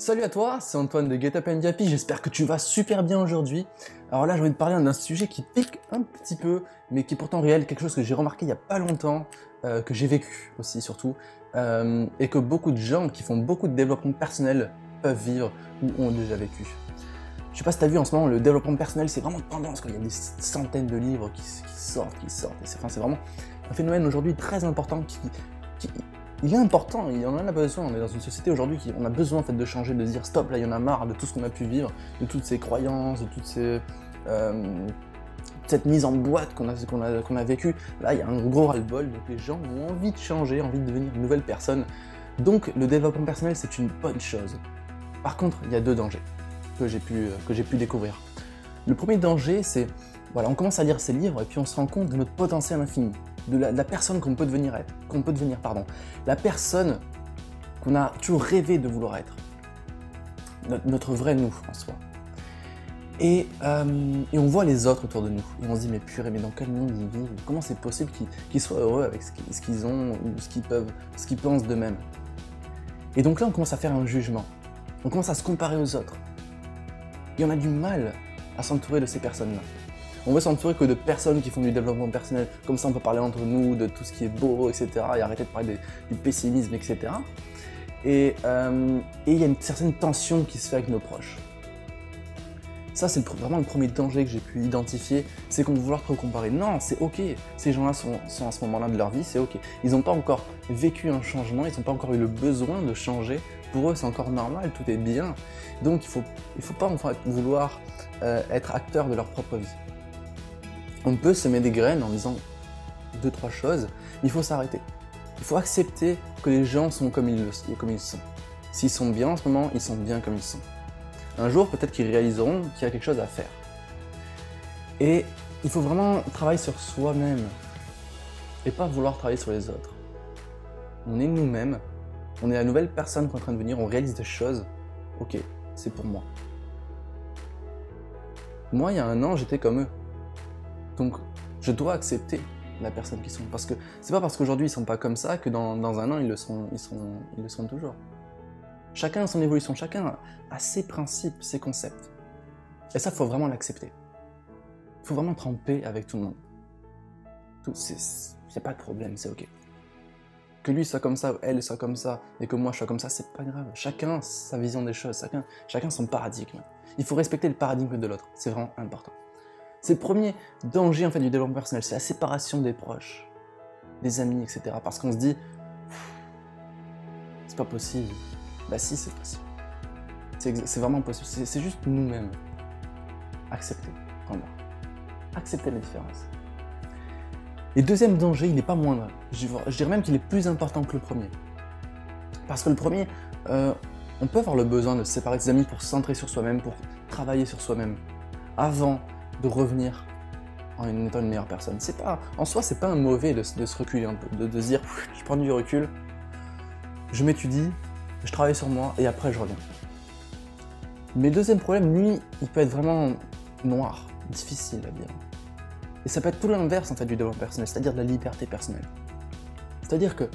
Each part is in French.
Salut à toi, c'est Antoine de Get Up and Happy, j'espère que tu vas super bien aujourd'hui. Alors là, j'ai envie de parler d'un sujet qui pique un petit peu, mais qui est pourtant réel, quelque chose que j'ai remarqué il n'y a pas longtemps, que j'ai vécu aussi surtout, et que beaucoup de gens qui font beaucoup de développement personnel peuvent vivre ou ont déjà vécu. Je sais pas si tu as vu en ce moment, le développement personnel, c'est vraiment tendance, il y a des centaines de livres qui sortent, et c'est vraiment un phénomène aujourd'hui très important il est important, il en a besoin. On est dans une société aujourd'hui qui on a besoin en fait de changer, de dire stop, là il y en a marre de tout ce qu'on a pu vivre, de toutes ces croyances, de toutes ces cette mise en boîte qu'on a vécu. Là il y a un gros ras-le-bol, donc les gens ont envie de changer, envie de devenir une nouvelle personne. Donc le développement personnel c'est une bonne chose. Par contre, il y a deux dangers que j'ai pu découvrir. Le premier danger, c'est voilà, on commence à lire ces livres et puis on se rend compte de notre potentiel infini, de la personne qu'on peut devenir, la personne qu'on a toujours rêvé de vouloir être, notre vrai nous en soi. Et on voit les autres autour de nous et on se dit mais purée, mais dans quel monde ils vivent? Comment c'est possible qu'ils soient heureux avec ce qu'ils ont ou ce qu'ils pensent d'eux-mêmes? Et donc là, on commence à faire un jugement, on commence à se comparer aux autres. Et on a du mal à s'entourer de ces personnes-là. On veut s'entourer que de personnes qui font du développement personnel, comme ça on peut parler entre nous de tout ce qui est beau, etc. et arrêter de parler du pessimisme, etc. Et il y a une certaine tension qui se fait avec nos proches. Ça c'est vraiment le premier danger que j'ai pu identifier, c'est qu'on veut vouloir trop comparer. Non, c'est ok, ces gens-là sont à ce moment-là de leur vie, c'est ok. Ils n'ont pas encore vécu un changement, ils n'ont pas encore eu le besoin de changer. Pour eux c'est encore normal, tout est bien. Donc il faut pas en fait vouloir être acteur de leur propre vie. On peut semer des graines en disant 2-3 choses, mais il faut s'arrêter. Il faut accepter que les gens sont comme ils sont. S'ils sont bien en ce moment, ils sont bien comme ils sont. Un jour, peut-être qu'ils réaliseront qu'il y a quelque chose à faire. Et il faut vraiment travailler sur soi-même et pas vouloir travailler sur les autres. On est nous-mêmes, on est la nouvelle personne qu'on est en train de devenir, on réalise des choses. Ok, c'est pour moi. Moi, il y a un an, j'étais comme eux. Donc, je dois accepter la personne qu'ils sont. Parce que c'est pas parce qu'aujourd'hui ils sont pas comme ça que dans un an ils le seront toujours. Chacun a son évolution, chacun a ses principes, ses concepts. Et ça, faut vraiment l'accepter. Il faut vraiment être en paix avec tout le monde. Il n'y a pas de problème, c'est ok. Que lui soit comme ça, elle soit comme ça, et que moi je sois comme ça, c'est pas grave. Chacun a sa vision des choses, chacun son paradigme. Il faut respecter le paradigme de l'autre, c'est vraiment important. C'est le premier danger en fait, du développement personnel, c'est la séparation des proches, des amis, etc. Parce qu'on se dit, c'est pas possible. Bah si, c'est possible. C'est vraiment possible, c'est juste nous-mêmes. Accepter, vraiment. Accepter la différence. Et deuxième danger, il n'est pas moindre. Je dirais même qu'il est plus important que le premier. Parce que le premier, on peut avoir le besoin de se séparer de ses amis pour se centrer sur soi-même, pour travailler sur soi-même, avant de revenir en étant une meilleure personne. En soi, c'est pas un mauvais de se reculer un peu, de se dire, je prends du recul, je m'étudie, je travaille sur moi et après je reviens. Mais le deuxième problème, lui, il peut être vraiment noir, difficile à dire. Et ça peut être tout l'inverse en fait du développement personnel, c'est-à-dire de la liberté personnelle. C'est-à-dire que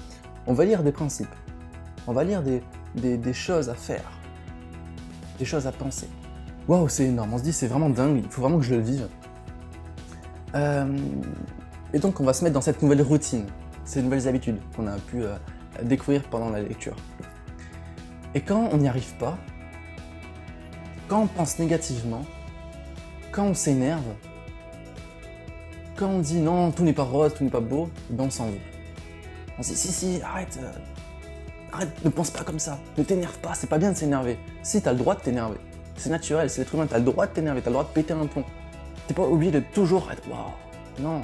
on va lire des principes, on va lire des choses à faire, des choses à penser. Waouh, c'est énorme, on se dit c'est vraiment dingue, il faut vraiment que je le vive. Et donc on va se mettre dans cette nouvelle routine, ces nouvelles habitudes qu'on a pu découvrir pendant la lecture. Et quand on n'y arrive pas, quand on pense négativement, quand on s'énerve, quand on dit non, tout n'est pas rose, tout n'est pas beau, ben on s'en veut. On se dit si, arrête, ne pense pas comme ça, ne t'énerve pas, c'est pas bien de s'énerver. Si, t'as le droit de t'énerver. C'est naturel, c'est l'être humain, t'as le droit de t'énerver, t'as le droit de péter un plomb. T'es pas obligé de toujours être waouh. Non,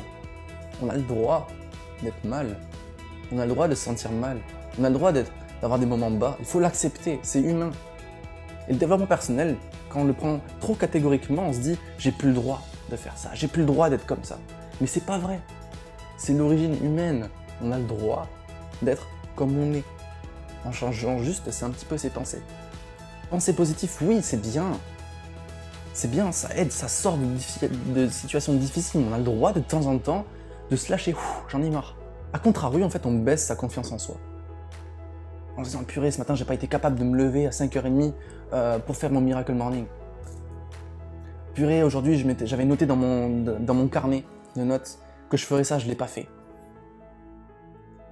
on a le droit d'être mal. On a le droit de se sentir mal. On a le droit d'avoir des moments bas. Il faut l'accepter, c'est humain. Et le développement personnel, quand on le prend trop catégoriquement, on se dit j'ai plus le droit de faire ça, j'ai plus le droit d'être comme ça. Mais c'est pas vrai. C'est l'origine humaine. On a le droit d'être comme on est. En changeant juste, c'est un petit peu ses pensées. Penser positif, oui, c'est bien. C'est bien, ça aide, ça sort de situations difficiles. On a le droit de temps en temps de se lâcher. J'en ai marre. A contrario, en fait, on baisse sa confiance en soi. en se disant purée, ce matin j'ai pas été capable de me lever à 5h30 pour faire mon Miracle Morning. Purée, aujourd'hui j'avais noté dans mon carnet de notes que je ferais ça, je l'ai pas fait.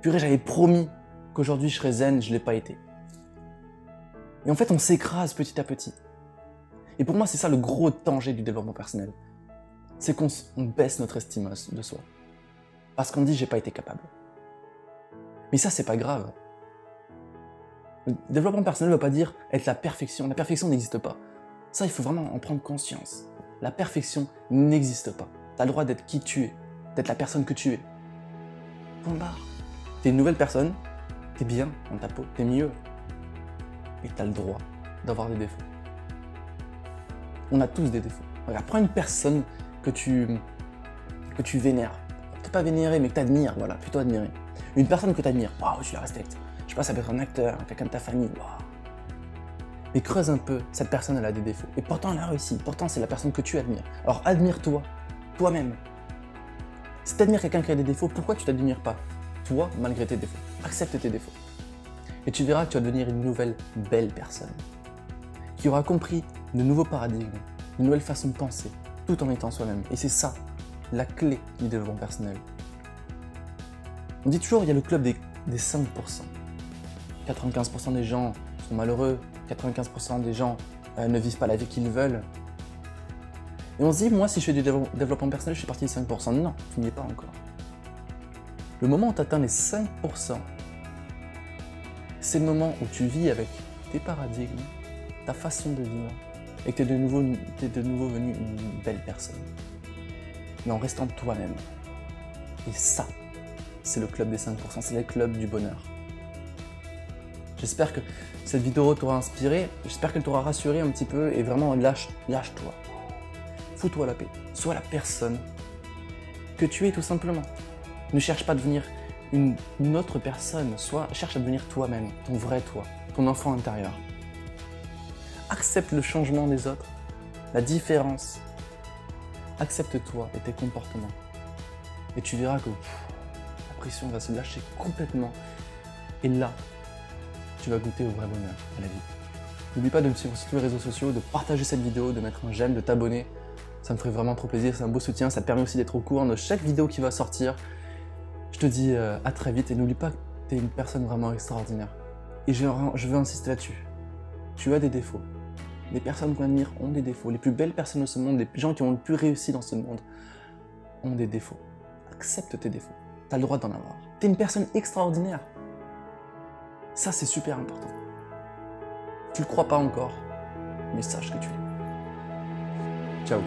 Purée, j'avais promis qu'aujourd'hui je serais zen, je l'ai pas été. Et en fait, on s'écrase petit à petit. Et pour moi, c'est ça le gros danger du développement personnel. C'est qu'on baisse notre estime de soi. Parce qu'on dit j'ai pas été capable. Mais ça, c'est pas grave. Le développement personnel ne veut pas dire être la perfection. La perfection n'existe pas. Ça, il faut vraiment en prendre conscience. La perfection n'existe pas. Tu as le droit d'être qui tu es, d'être la personne que tu es. Point barre. Tu es une nouvelle personne, tu es bien dans ta peau, tu es mieux. Et tu as le droit d'avoir des défauts. On a tous des défauts. Regarde, prends une personne que tu vénères. Peut-être pas vénérer, mais que tu admires, voilà, plutôt admirer. Une personne que tu admires, waouh, tu la respectes. Je sais pas, ça peut être un acteur, quelqu'un de ta famille, waouh. Mais creuse un peu, cette personne elle a des défauts. Et pourtant elle a réussi, pourtant c'est la personne que tu admires. Alors admire-toi, toi-même. Si tu admires quelqu'un qui a des défauts, pourquoi tu t'admires pas, toi, malgré tes défauts? Accepte tes défauts. Et tu verras que tu vas devenir une nouvelle, belle personne. Qui aura compris de nouveaux paradigmes, une nouvelle façon de penser, tout en étant soi-même. Et c'est ça, la clé du développement personnel. On dit toujours, il y a le club des 5%. 95% des gens sont malheureux, 95% des gens ne vivent pas la vie qu'ils veulent. Et on se dit, moi, si je fais du développement personnel, je suis parti des 5%. Non, tu n'y es pas encore. Le moment où tu atteins les 5%, c'est le moment où tu vis avec tes paradigmes, ta façon de vivre, et que tu es de nouveau venu une belle personne. Mais en restant toi-même. Et ça, c'est le club des 5%, c'est le club du bonheur. J'espère que cette vidéo t'aura inspiré, j'espère qu'elle t'aura rassuré un petit peu et vraiment lâche-toi. Fous-toi la paix. Sois la personne que tu es tout simplement. Ne cherche pas à devenir une autre personne, cherche à devenir toi-même, ton vrai toi, ton enfant intérieur. Accepte le changement des autres, la différence. Accepte-toi et tes comportements. Et tu verras que la pression va se lâcher complètement. Et là, tu vas goûter au vrai bonheur, à la vie. N'oublie pas de me suivre sur tous les réseaux sociaux, de partager cette vidéo, de mettre un j'aime, de t'abonner. Ça me ferait vraiment trop plaisir, c'est un beau soutien, ça te permet aussi d'être au courant de chaque vidéo qui va sortir. Je te dis à très vite et n'oublie pas que tu es une personne vraiment extraordinaire. Et je veux insister là-dessus. Tu as des défauts. Les personnes qu'on admire ont des défauts. Les plus belles personnes de ce monde, les gens qui ont le plus réussi dans ce monde, ont des défauts. Accepte tes défauts. Tu as le droit d'en avoir. Tu es une personne extraordinaire. Ça, c'est super important. Tu le crois pas encore, mais sache que tu l'es. Ciao.